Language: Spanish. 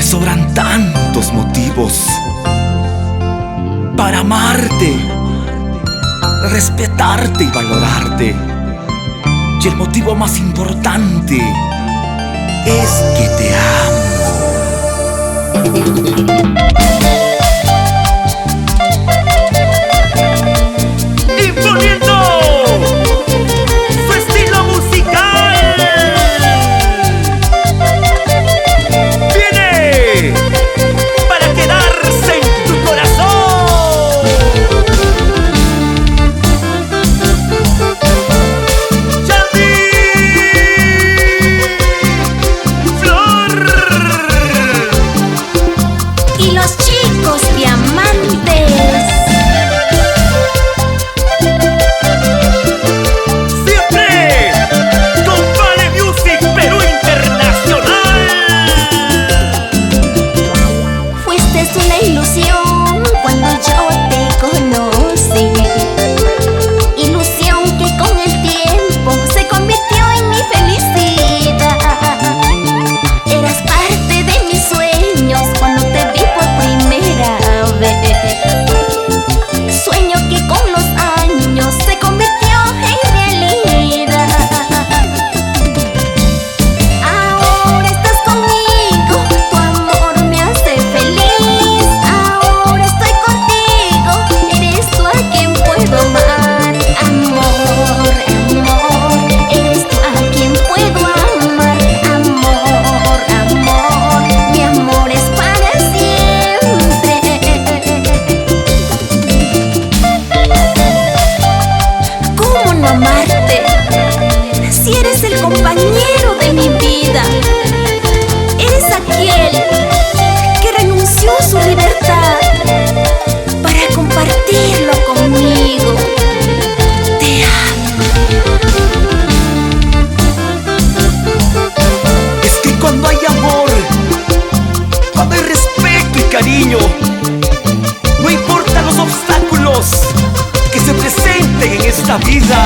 sobran tantos motivos para amarte, respetarte y valorarte. Y el motivo más importante es que te amo. Y los chicos diamantes. Siempre con Vale Music Perú Internacional. Fuiste una ilusión cuando yo te conocí, ilusión que con el tiempo se convirtió en mi felicidad. Eras parte de mis sueños cuando te vi por primera vez. Sueño que con los años se convirtió en realidad. Ahora estás conmigo, tu amor me hace feliz. Ahora estoy contigo, eres tú a quien puedo amar. Amor, amor, eres tú a quien puedo amar. Amor, amor, mi amor es para siempre. ¿Cómo no amarte si eres el compañero de mi vida? Eres aquel que renunció a su libertad para compartirlo conmigo. Te amo. Es que cuando hay amor, cuando hay respeto y cariño, no importan los obstáculos que se presenten en esta vida,